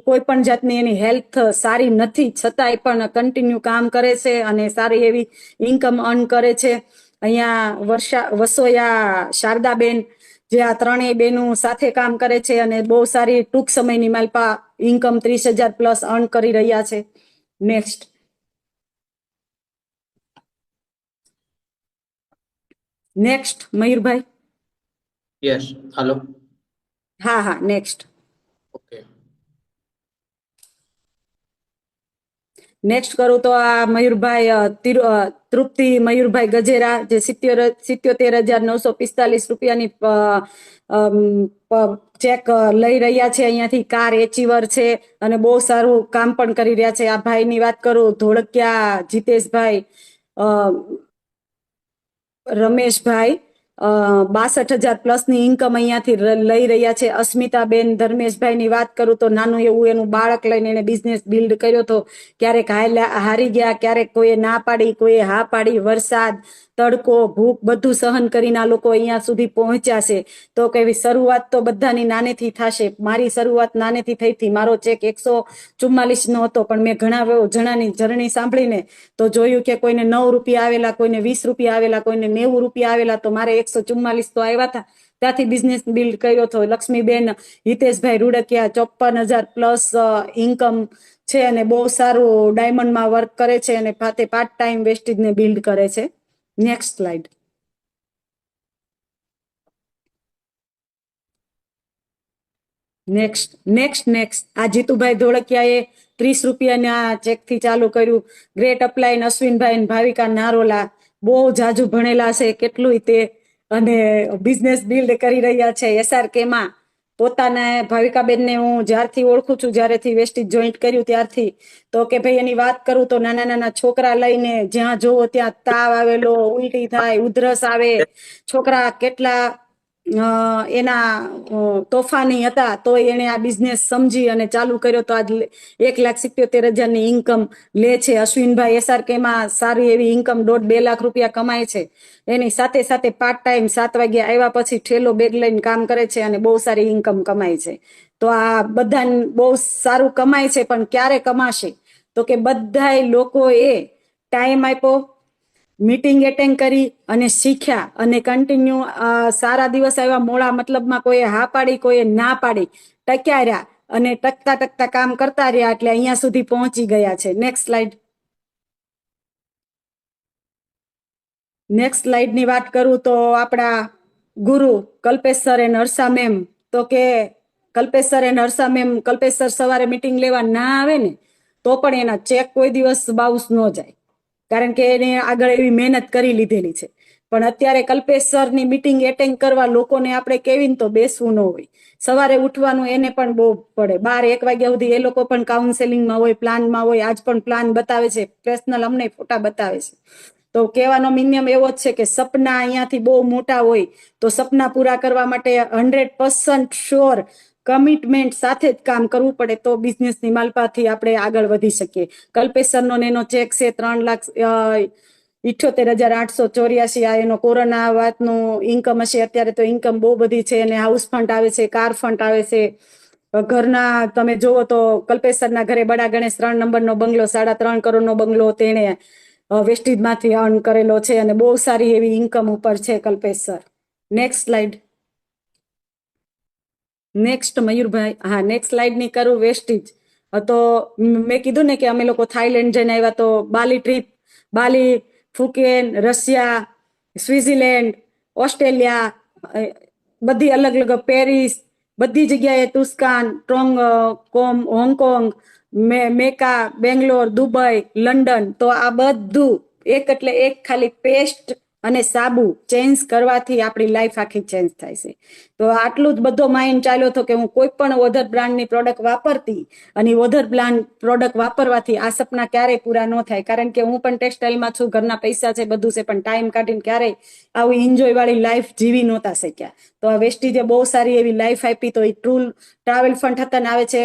કોઈ પણ જાતની એની હેલ્થ સારી નથી છતાંય પણ કન્ટિન્યુ કામ કરે છે અને સારી એવી ઇન્કમ અર્ન કરે છે. અહીંયા વસોયા શારદાબેન જે આ ત્રણેય બેનું સાથે કામ કરે છે અને બહુ સારી ટૂંક સમયની માલપા ઇન્કમ 30,000 પ્લસ અર્ન કરી રહ્યા છે. નેક્સ્ટ મયુરભાઈ. યસ. હાલો. હા નેક્સ્ટ. ઓકે. નેક્સ્ટ કરું તો આ મયુરભાઈ તૃપ્તિ મયુરભાઈ ગજેરા જે 77,945 રૂપિયાની ચેક લઈ રહ્યા છે. અહીંયાથી કાર એચીવર છે અને બહુ સારું કામ પણ કરી રહ્યા છે. આ ભાઈની વાત કરું ધોળકિયા જીતેશભાઈ રમેશભાઈ 62,000 પ્લસ ની ઇન્કમ અહીંયાથી લઈ રહ્યા છે. અસ્મિતાબેન ધર્મેશભાઈ ની વાત કરું તો નાનું એવું એનું બાળક લઈને એને બિઝનેસ બિલ્ડ કર્યો હતો. ક્યારેક હારી ગયા, ક્યારેક કોઈએ ના પાડી, કોઈએ હા પાડી, વરસાદ તડકો ભૂખ બધું સહન કરીને આ લોકો અહીંયા સુધી પહોંચ્યા છે. તો કેવી શરૂઆત તો બધાની નાનેથી થશે. મારી શરૂઆત નાનેથી થઈ હતી. મારો ચેક 144 નો હતો પણ મેં ઘણા જણાની જર્ની સાંભળીને તો જોયું કે કોઈને 9 રૂપિયા આવેલા, કોઈને 20 રૂપિયા આવેલા, કોઈને 90 રૂપિયા આવેલા. તો મારે 144 તો આવ્યા હતા. ત્યાંથી બિઝનેસ બિલ્ડ કર્યો હતો. લક્ષ્મીબેન હિતેશભાઈ રૂડકિયા 54,000 પ્લસ ઇન્કમ છે અને બહુ સારું ડાયમંડમાં વર્ક કરે છે અને પાર્ટ ટાઈમ વેસ્ટેજને બિલ્ડ કરે છે. Next slide. નેક્સ્ટ આ જીતુભાઈ ધોળકિયાએ 30 રૂપિયાના ચેકથી ચાલુ કર્યું. ગ્રેટ અપલાઈન અશ્વિનભાઈ ભાવિકા નારોલા બહુ જાજુ ભણેલા છે કેટલું તે અને બિઝનેસ બિલ્ડ કરી રહ્યા છે. SRKમાં પોતાના ભાવિકાબેનને હું જ્યારથી ઓળખું છું, જ્યારેથી વેસ્ટીજ જોઈન્ટ કર્યું ત્યારથી, તો કે ભાઈ એની વાત કરું તો નાના છોકરા લઈને જ્યાં જોવો ત્યાં તાવ આવેલો, ઉલટી થાય, ઉધરસ આવે, છોકરા કેટલા એના તોફાની હતા તો એને આ બિઝનેસ સમજી અને ચાલુ કર્યો તો આજ 1,77,000 ઇન્કમ લે છે. અશ્વિનભાઈ SRKમાં સારી એવી ઇન્કમ 1.5-2 લાખ રૂપિયા કમાય છે. એની સાથે પાર્ટ ટાઈમ 7 વાગ્યા આવ્યા પછી ઠેલો બેગ લઈને કામ કરે છે અને બહુ સારી ઇન્કમ કમાય છે. તો આ બધા બહુ સારું કમાય છે પણ ક્યારે કમાશે તો કે બધાય લોકોએ ટાઈમ આપ્યો, મીટિંગ એટેન્ડ કરી અને શીખ્યા અને કન્ટિન્યુ સારા દિવસ આવ્યા મોડા મતલબમાં કોઈએ હા પાડી, કોઈએ ના પાડી, ટક્યા રહ્યા અને ટકતા કામ કરતા રહ્યા એટલે અહીંયા સુધી પહોંચી ગયા છે. નેક્સ્ટ સ્લાઇડની વાત કરું તો આપણા ગુરુ Kalpesh sir and Harsha ma'am, તો કે Kalpesh sir and Harsha ma'am, Kalpesh sir સવારે મીટિંગ લેવા ના આવે ને તો પણ એના ચેક કોઈ દિવસ બાઉન્સ ન જાય, કારણ કે એને આગળ એવી મહેનત કરી લીધેલી છે. પણ અત્યારે કલ્પેશ સરની મીટિંગ એટેન્ડ કરવા લોકોને આપણે કેવીને તો બેસવું ન હોય. સવારે ઉઠવાનું એને પણ બહુ પડે. 12-1 વાગ્યા સુધી એ લોકો પણ કાઉન્સેલિંગમાં હોય, પ્લાનમાં હોય. આજ પણ પ્લાન બતાવે છે, પર્સનલ અમને ફોટા બતાવે છે. તો કહેવાનો મિનિમમ એવો જ છે કે સપના અહીંયાથી બહુ મોટા હોય તો સપના પૂરા કરવા માટે 100% શ્યોર કમિટમેન્ટ સાથે જ કામ કરવું પડે તો બિઝનેસની માલપાથી આપણે આગળ વધી શકીએ. કલ્પેશ સરનો એનો ચેક છે 3,78,884. આ એનો કોરોના વાતનું ઇન્કમ હશે. અત્યારે તો ઇન્કમ બહુ બધી છે અને હાઉસ ફંડ આવે છે, કાર ફંડ આવે છે. ઘરના તમે જુઓ તો કલ્પેશ સરના ઘરે બડા ગણેશ 3 નંબરનો બંગલો, 3.5 કરોડનો બંગલો તેણે વેસ્ટીજમાંથી અર્ન કરેલો છે અને બહુ સારી એવી ઇન્કમ ઉપર છે Kalpesh sir. Next slide. Next મયુરભાઈ. નેક્સ્ટ સ્લાઇડની કરું વેસ્ટીજ. તો મેં કીધું ને કે અમે લોકો થાઈલેન્ડ જઈને આવ્યા તો બાલી ટ્રીપ, બાલી, ફુકેન, રશિયા, સ્વિટ્ઝરલેન્ડ, ઓસ્ટ્રેલિયા, બધી અલગ અલગ, પેરિસ, બધી જગ્યાએ તુસ્કાન, હોંગકોંગ, મેકા, બેંગ્લોર, દુબઈ, લંડન. તો આ બધું એક એટલે એક ખાલી પેસ્ટ અને સાબુ ચેન્જ કરવાથી આપણી લાઈફ આખી ચેન્જ થાય છે. તો આટલું જ બધો માઇન્ડ ચાલ્યો હતો કે હું કોઈ પણ ઓધર બ્રાન્ડની પ્રોડક્ટ વાપરતી અને ઓધર બ્રાન્ડ પ્રોડક્ટ વાપરવાથી આ સપના ક્યારેય પૂરા ન થાય. કારણ કે હું પણ ટેક્સટાઇલમાં છું, ઘરના પૈસા છે, બધું છે, પણ ટાઈમ કાઢીને ક્યારેય આવી એન્જોય વાળી લાઈફ જીવી નહોતા શક્યા. તો આ વેસ્ટીજે બહુ સારી એવી લાઈફ આપી. તો એ ટ્રુ ટ્રાવેલ ફંડ થતા આવે છે.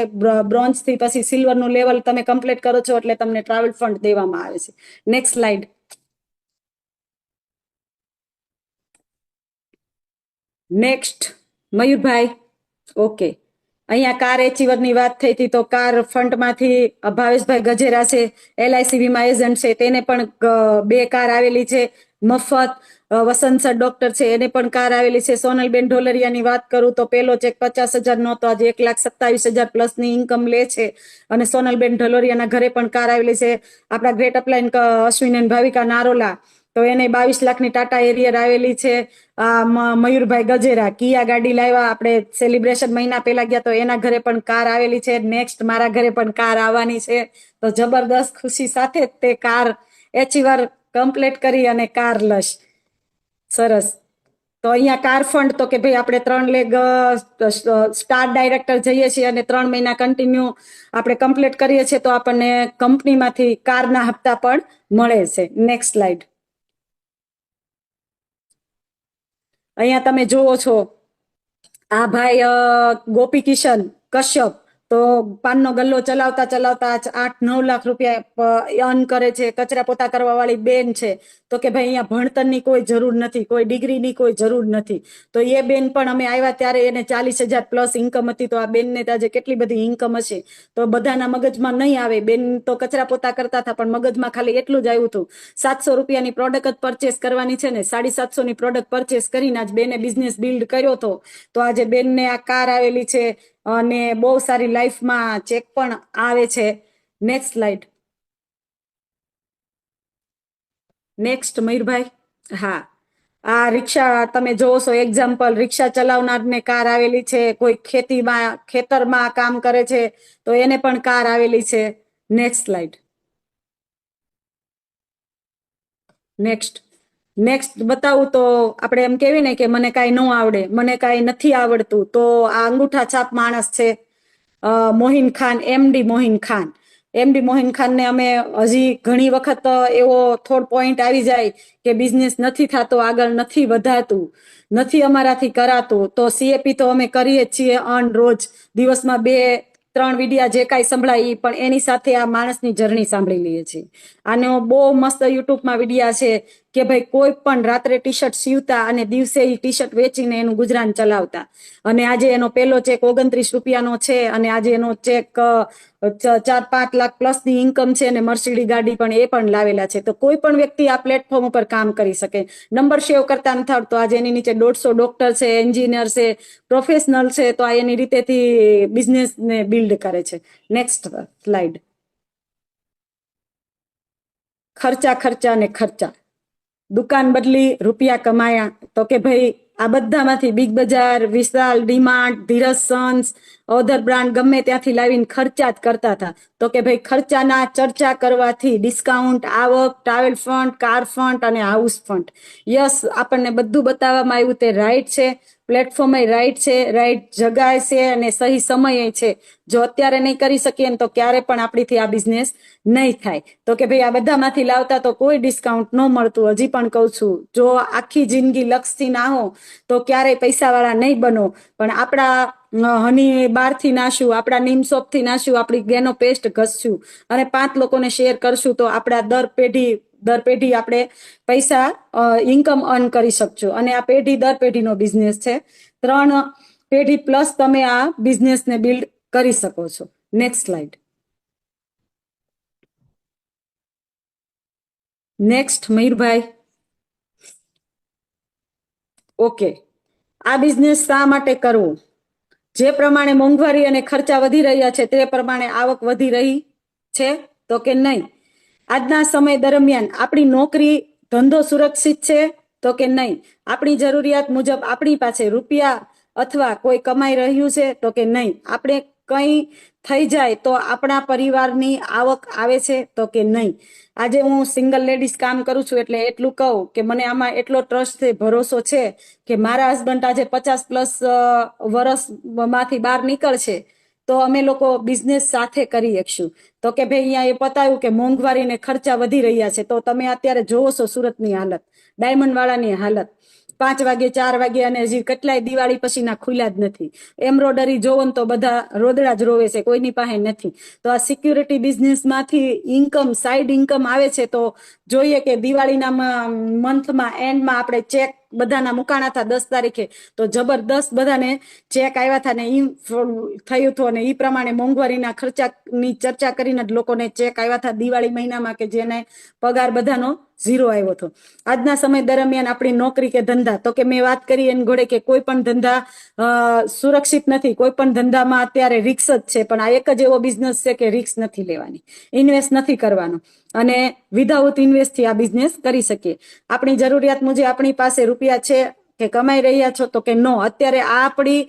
બ્રોન્ઝ થી પછી સિલ્વરનું લેવલ તમે કમ્પ્લીટ કરો છો એટલે તમને ટ્રાવેલ ફંડ દેવામાં આવે છે. Next slide. નેક્સ્ટ મયુરભાઈ. ઓકે, અહીંયા કાર એચીવરની વાત થઈ હતી. તો કાર ફંડમાંથી ભાવેશભાઈ ગજેરા છે, LIC વીમા એજન્ટ છે, તેને પણ 2 કાર આવેલી છે મફત. વસંત સર ડોક્ટર છે, એને પણ કાર આવેલી છે. સોનલબેન ઢોલરિયાની વાત કરું તો પેલો ચેક 50,000 નો હતો, આજે 1,27,000 પ્લસની ઇન્કમ લે છે. અને સોનલબેન ઢોલરિયાના ઘરે પણ કાર આવેલી છે. આપણા ગ્રેટ અપલાઇન અશ્વિન ભાવિકા નારોલા, તો એને 22 લાખની ટાટા એરિયર આવેલી છે. મયુરભાઈ ગજેરા કિયા ગાડી લાવ્યા, આપણે સેલિબ્રેશન મહિના પહેલા ગયા તો એના ઘરે પણ કાર આવેલી છે. નેક્સ્ટ મારા ઘરે પણ કાર આવવાની છે. તો જબરદસ્ત ખુશી સાથે તે કાર એચીવર કમ્પ્લીટ કરી અને કાર લશ. સરસ. તો અહીંયા કાર ફંડ તો કે ભાઈ આપણે 3 લેગ સ્ટાર ડાયરેક્ટર જઈએ છીએ અને 3 મહિના કન્ટિન્યુ આપણે કમ્પ્લીટ કરીએ છીએ તો આપણને કંપનીમાંથી કારના હપ્તા પણ મળે છે. Next slide. અહીંયા તમે જુઓ છો આ ભાઈ ગોપી કિશન કશ્યપ, તો પાનનો ગલ્લો ચલાવતા ચલાવતા 8-9 લાખ રૂપિયા અર્ન કરે છે. કચરા પોતા કરવા વાળી બેન છે. તો કે ભાઈ અહીંયા ભણતરની કોઈ જરૂર નથી, કોઈ ડિગ્રીની કોઈ જરૂર નથી. તો એ બેન પણ અમે આવ્યા ત્યારે એને 40,000 પ્લસ ઇન્કમ હતી. તો આ બેનને આજે કેટલી બધી ઇન્કમ હશે તો બધાના મગજમાં નહીં આવે. બેન તો કચરા પોતા કરતા હતા પણ મગજમાં ખાલી એટલું જ આવ્યું હતું 700 રૂપિયાની પ્રોડક્ટ જ પરચેસ કરવાની છે ને 750 ની પ્રોડક્ટ પરચેસ કરીને આજ બેને બિઝનેસ બિલ્ડ કર્યો હતો. તો આજે બેનને આ કાર આવેલી છે અને બહુ સારી લાઈફમાં ચેક પણ આવે છે. Next slide. નેક્સ્ટ મયુરભાઈ. હા, આ રિક્ષા તમે જોવો છો, એક્ઝામ્પલ રિક્ષા ચલાવનારને કાર આવેલી છે. કોઈ ખેતરમાં કામ કરે છે તો એને પણ કાર આવેલી છે. Next slide. નેક્સ્ટ બતાવું તો આપણે એમ કેવી ને કે મને કાંઈ ન આવડે, મને કાંઈ નથી આવડતું. તો આ અંગૂઠા છાપ માણસ છે મોહિન ખાન, MD મોહિન ખાન. MD મોહિન ખાનને અમે હજી ઘણી વખત એવો થોડ પોઈન્ટ આવી જાય કે બિઝનેસ નથી થતો, આગળ નથી વધાતું, નથી અમારાથી કરાતું, તો CAP તો અમે કરીએ જ છીએ અર્ન રોજ. દિવસમાં 2-3 વિડિયા જે કાંઈ સંભળાય પણ એની સાથે આ માણસની જર્ની સાંભળી લઈએ છીએ. આનો બહુ મસ્ત યુટ્યુબમાં વિડિયા છે કે ભાઈ કોઈ પણ રાત્રે ટી-શર્ટ સીવતા અને દિવસે એ ટી-શર્ટ વેચીને એનું ગુજરાન ચલાવતા. અને આજે એનો પહેલો ચેક 29 રૂપિયાનો છે અને આજે એનો ચેક 4-5 લાખ પ્લસની ઇન્કમ છે અને મર્સિડીઝ ગાડી પણ એ પણ લાવેલા છે. તો કોઈ પણ વ્યક્તિ આ પ્લેટફોર્મ ઉપર કામ કરી શકે. નંબર સેવ કરતા નથી આવડતો, આજે એની નીચે 150 ડોક્ટર છે, એન્જિનિયર છે, પ્રોફેશનલ છે. તો આ એની રીતેથી બિઝનેસને બિલ્ડ કરે છે. Next slide. ખર્ચા ને ખર્ચા. દુકાન બદલી, રૂપિયા કમાયા. તો કે ભાઈ આ બધામાંથી બિગ બજાર, વિશાલ, ડીમાર્ટ, ધીરજ સન્સ, ઓધર બ્રાન્ડ ગમે ત્યાંથી લાવીને ખર્ચા જ કરતા હતા. તો કે ભાઈ ખર્ચાના ચર્ચા કરવાથી ડિસ્કાઉન્ટ, આવક, ટ્રાવેલ ફંડ, કાર ફંડ અને હાઉસ ફંડ. યસ, આપણને બધું બતાવવામાં આવ્યું તે રાઈટ છે. પ્લેટફોર્મ રાઈટ છે, રાઈટ જગાએ છે અને સહી સમયે છે. જો અત્યારે નહીં કરી શકીએ ને તો ક્યારે પણ આપણીથી આ બિઝનેસ નહીં થાય. તો કે ભાઈ આ બધામાંથી લાવતા તો કોઈ ડિસ્કાઉન્ટ ન મળતું. હજી પણ કહું છું, જો આખી જિંદગી લક્ષથી ના હો તો ક્યારેય પૈસાવાળા નહીં બનો. પણ આપણા હની બારથી નાશું, આપણા નીમ શોપથી નાશું, આપણી ગેનો પેસ્ટ ઘસશું અને 5 લોકોને શેર કરશું તો આપણા દર પેઢી આપણે પૈસા ઇન્કમ અર્ન કરી શકજો. અને આ પેઢી દર પેઢીનો બિઝનેસ છે. 3 પેઢી પ્લસ તમે આ બિઝનેસને બિલ્ડ કરી શકો છો. Next slide. નેક્સ્ટ મયુરભાઈ. ઓકે, આ બિઝનેસ શા માટે કરવો? જે પ્રમાણે મોંઘવારી અને ખર્ચા વધી રહ્યા છે તે પ્રમાણે આવક વધી રહી છે તો કે નહીં? આજના સમય દરમિયાન આપણી નોકરી ધંધો સુરક્ષિત છે તો કે નહીં? આપણી જરૂરિયાત મુજબ આપણી પાસે રૂપિયા અથવા કોઈ કમાઈ રહ્યું છે તો કે નહીં? આપણે કંઈ થઈ જાય તો આપણા પરિવારની આવક આવે છે તો કે નહીં. આજે હું સિંગલ લેડીઝ કામ કરું છું એટલે એટલું કહું કે મને આમાં એટલો ટ્રસ્ટ છે, ભરોસો છે કે મારા હસબન્ડ આજે 50+ વર્ષમાંથી બહાર નીકળશે તો અમે લોકો બિઝનેસ સાથે કરી શકશું. તો કે ભાઈ અહીંયા એ પતાવ્યું કે મોંઘવારી ને ખર્ચા વધી રહ્યા છે. તો તમે અત્યારે જોવો છો સુરતની હાલત, ડાયમંડ વાળાની હાલત, 5 વાગે 4 વાગે અને હજી કેટલાય દિવાળી પછીના ખુલ્યા જ નથી. એમ્બ્રોડરી જોવો ને તો બધા રોદડા જ રોવે છે, કોઈની પાસે નથી. તો આ સિક્યુરિટી બિઝનેસમાંથી ઇન્કમ, સાઈડ ઇન્કમ આવે છે. તો જોઈએ કે દિવાળીના મંથમાં એન્ડમાં આપણે ચેક બધાના મુકાણા હતા 10 તારીખે તો જબરદસ્ત બધાને ચેક આવ્યા હતા ને ઈ થયું હતું અને ઈ પ્રમાણે મોંઘવારીના ખર્ચાની ચર્ચા કરીને જ લોકોને ચેક આવ્યા હતા દિવાળી મહિનામાં કે જેને પગાર બધાનો 0 આવ્યો હતો. આજના સમય દરમિયાન આપણી નોકરી કે ધંધા, તો કે મેં વાત કરી એની ઘોડે કે કોઈ પણ ધંધા સુરક્ષિત નથી, કોઈ પણ ધંધામાં અત્યારે રિસ્ક જ છે. પણ આ એક જ એવો બિઝનેસ છે કે રિસ્ક નથી લેવાની, ઇન્વેસ્ટ નથી કરવાનો અને વિધાઉટ ઇન્વેસ્ટથી આ બિઝનેસ કરી શકીએ. આપણી જરૂરિયાત મુજબ આપણી પાસે રૂપિયા છે કે કમાઈ રહ્યા છો તો કે નો. અત્યારે આ આપણી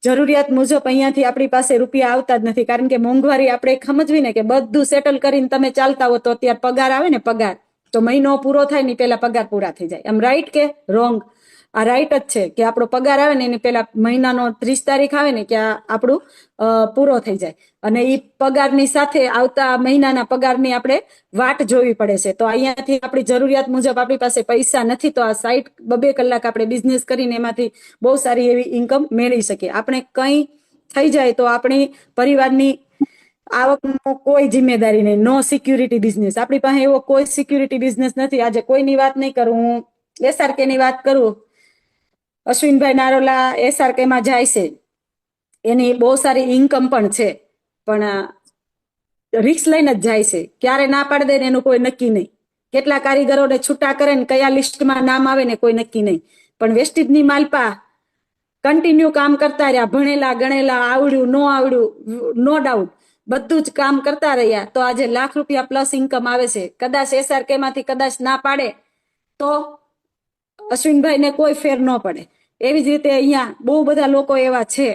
જરૂરિયાત મુજબ અહીંયાથી આપણી પાસે રૂપિયા આવતા જ નથી, કારણ કે મોંઘવારી આપણે સમજવી ને કે બધું સેટલ કરીને તમે ચાલતા હો તો અત્યારે પગાર આવે ને, પગાર તો મહિનો પૂરો થાય ને પહેલા પગાર પૂરા થઈ જાય. એમ રાઈટ કે રોંગ? આ રાઈટ જ છે કે આપણો પગાર આવે ને એની પહેલા મહિનાનો 30 તારીખ આવે ને કે આપણું પૂરો થઈ જાય અને એ પગારની સાથે આવતા મહિનાના પગારની આપણે વાટ જોવી પડે છે. તો અહીંયાથી આપણી જરૂરિયાત મુજબ આપણી પાસે પૈસા નથી તો આ સાઈડ 2 કલાક આપણે બિઝનેસ કરીને એમાંથી બહુ સારી એવી ઇન્કમ મેળવી શકીએ. આપણે કંઈ થઈ જાય તો આપણી પરિવારની આવકનો કોઈ જિમ્મેદારી નહીં. નો સિક્યુરિટી બિઝનેસ, આપણી પાસે એવો કોઈ સિક્યુરિટી બિઝનેસ નથી. આજે કોઈની વાત નહીં કરું, હું SRK ની વાત કરું. અશ્વિનભાઈ નારોલા SRK માં જાય છે, એની બહુ સારી ઇન્કમ પણ છે, પણ રિસ્ક લઈને જ જાય છે. ક્યારે ના પાડી દે ને એનું કોઈ નક્કી નહીં. કેટલા કારીગરોને છૂટા કરે ને કયા લિસ્ટમાં નામ આવે ને કોઈ નક્કી નહીં. પણ વેસ્ટેજની માલપા કન્ટિન્યુ કામ કરતા રહ્યા, ભણેલા ગણેલા, આવડ્યું ન આવડ્યું નો ડાઉટ બધું જ કામ કરતા રહ્યા તો આજે લાખ રૂપિયા પ્લસ ઇન્કમ આવે છે. કદાચ SRK માંથી કદાચ ના પાડે તો અશ્વિનભાઈને કોઈ ફેર ન પડે. એવી જ રીતે અહીંયા બહુ બધા લોકો એવા છે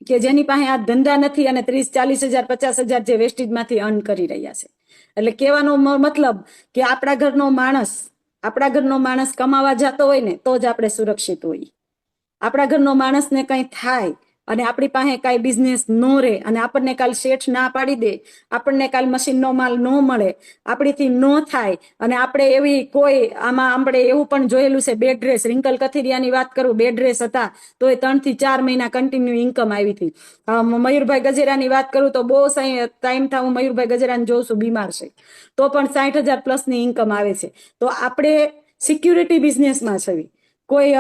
કે જેની પાસે આ ધંધા નથી અને 30-40 હજાર 50 હજાર જે વેસ્ટેજમાંથી અર્ન કરી રહ્યા છે. એટલે કહેવાનો મતલબ કે આપણા ઘરનો માણસ કમાવા જતો હોય ને તો જ આપણે સુરક્ષિત હોઈએ. આપણા ઘરનો માણસને કંઈ થાય અને આપણી પાસે કાંઈ બિઝનેસ ન રહે અને આપણને કાલ શેઠ ના પાડી દે, આપણને કાલ મશીનનો માલ ન મળે, આપણીથી ન થાય અને આપણે એવી કોઈ આમાં આપણે એવું પણ જોયેલું છે, બેડ રેસ, રિંકલ કથિરિયાની વાત કરું, બેડ રેસ હતા તો એ 3 થી 4 મહિના કન્ટિન્યુ ઇન્કમ આવી હતી. મયુરભાઈ ગજેરાની વાત કરું તો બહુ ટાઈમ થા હું મયુરભાઈ ગજેરાને જોઉં છું, બીમાર છે તો પણ 60,000 પ્લસની ઇન્કમ આવે છે. તો આપણે સિક્યુરિટી બિઝનેસમાં છે, કોઈ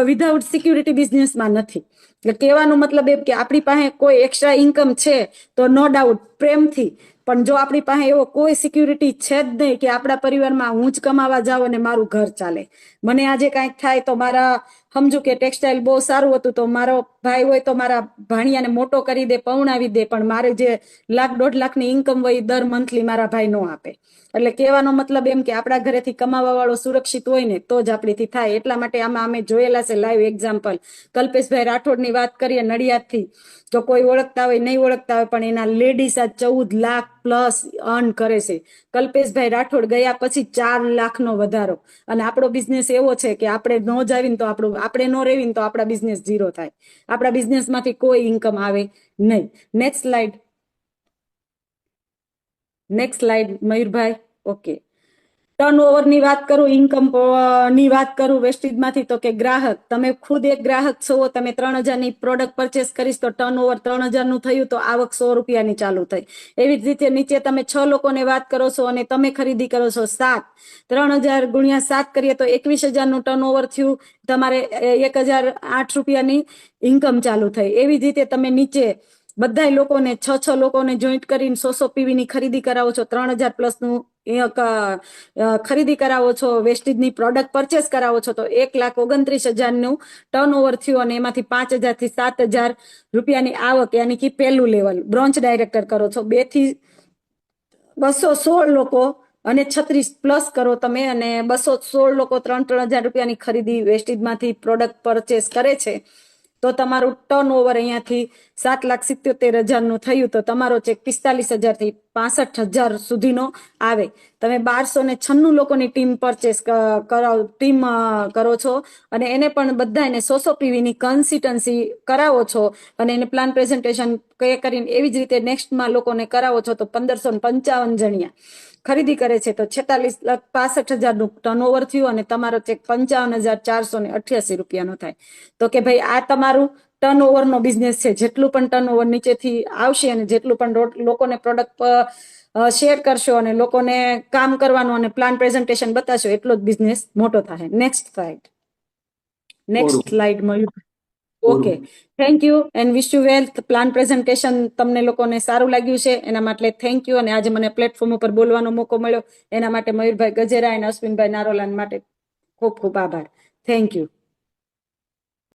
વિધાઉટ સિક્યુરિટી બિઝનેસમાં નથી. એટલે કહેવાનો મતલબ એમ કે આપણી પાસે કોઈ એક્સ્ટ્રા ઇન્કમ છે તો નો ડાઉટ પ્રેમથી, પણ જો આપણી પાસે એવો કોઈ સિક્યુરિટી છે જ નહીં કે આપણા પરિવારમાં હું જ કમાવા જાઉં અને મારું ઘર ચાલે. મને આજે કાંઈક થાય તો મારા સમજુ કે ટેક્સટાઇલ બહુ સારું હતું તો મારો ભાઈ હોય તો મારા ભાણિયાને મોટો કરી દે, પૌણાવી દે, પણ મારે જે 1-1.5 લાખની ઇન્કમ હોય દર મંથલી મારા ભાઈ નો આપે. એટલે કહેવાનો મતલબ એમ કે આપણા ઘરેથી કમાવા વાળો સુરક્ષિત હોય ને તો જ આપણીથી થાય. એટલા માટે આમાં અમે જોયેલા છે લાઈવ એક્ઝામ્પલ. કલ્પેશભાઈ રાઠોડની વાત કરીએ નડિયાદથી, તો કોઈ ઓળખતા હોય નહીં ઓળખતા હોય પણ એના લેડીઝ આ 14 લાખ પ્લસ અર્ન કરે છે. કલ્પેશભાઈ રાઠોડ ગયા પછી 4 લાખનો વધારો. અને આપણો બિઝનેસ એવો છે કે આપણે ન જાવીને તો આપણે ન રેવીને તો આપણા બિઝનેસ 0 થાય. આપણા બિઝનેસમાંથી કોઈ ઇન્કમ આવે નહીં. નેક્સ્ટ સ્લાઇડ મયુરભાઈ. ઓકે, ટર્નઓવરની વાત કરું, ઇન્કમ ની વાત કરું વેસ્ટેજમાંથી તો કે ગ્રાહક, તમે ખુદ એક ગ્રાહક છો, તમે 3,000ની પ્રોડક્ટ પરચેસ કરીશ તો ટર્નઓવર 3,000નું થયું તો આવક 100 રૂપિયાની ચાલુ થઈ. એવી જ રીતે નીચે તમે 6 લોકોને વાત કરો છો અને તમે ખરીદી કરો છો 7, 3,000 ગુણ્યા 7 કરીએ તો 21,000નું ટર્નઓવર થયું, તમારે 1,008 રૂપિયાની ઇન્કમ ચાલુ થઈ. એવી જ રીતે તમે નીચે બધા લોકોને 6 લોકોને જોઈન્ટ કરીને 100 પીવીની ખરીદી કરાવો છો, 3,000 પ્લસનું ખરીદી કરાવો છો, વેસ્ટેજની પ્રોડક્ટ પરચેસ કરાવો છો તો 1,29,000નું ટર્નઓવર થયું અને એમાંથી 5,000 થી 7,000 રૂપિયાની આવક, યાની કે પહેલું લેવલ. બ્રાન્ચ ડાયરેક્ટર કરો છો, 2 થી 216 લોકો અને 36 પ્લસ કરો તમે અને 216 લોકો 3,000 રૂપિયાની ખરીદી વેસ્ટેજમાંથી પ્રોડક્ટ પરચેસ કરે છે તો તમારું ટર્ન ઓવર અહીંયાથી 7,77,000 થયું તો તમારો ચેક 45,000 થી 65,000 સુધીનો આવે. તમે 1296 લોકોની ટીમ કરો છો અને એને પણ બધાને 100 પીવીની કન્સિસ્ટન્સી કરાવો છો અને એને પ્લાન પ્રેઝન્ટેશન કરીને એવી જ રીતે નેક્સ્ટમાં લોકોને કરાવો છો તો 1555 જણિયા ખરીદી કરે છે તો 46,65,000 ટર્નઓવર થયું અને તમારો ચેક 55,488 રૂપિયાનો થાય. તો કે ભાઈ આ તમારું ટર્નઓવરનો બિઝનેસ છે. જેટલું પણ ટર્નઓવર નીચેથી આવશે અને જેટલું પણ લોકોને પ્રોડક્ટ શેર કરશો અને લોકોને કામ કરવાનું અને પ્લાન પ્રેઝન્ટેશન બતાવશો એટલો જ બિઝનેસ મોટો થાય. નેક્સ્ટ સ્લાઇડ મળ્યું. Okay, thank you and wish you well. Plan presentation તમને લોકોને સારું લાગ્યું છે એના માટે થેન્ક યુ. અને આજે મને પ્લેટફોર્મ ઉપર બોલવાનો મોકો મળ્યો એના માટે મયુરભાઈ ગજેરા અને અશ્વિનભાઈ નારોલાન માટે ખૂબ ખૂબ આભાર. Thank you.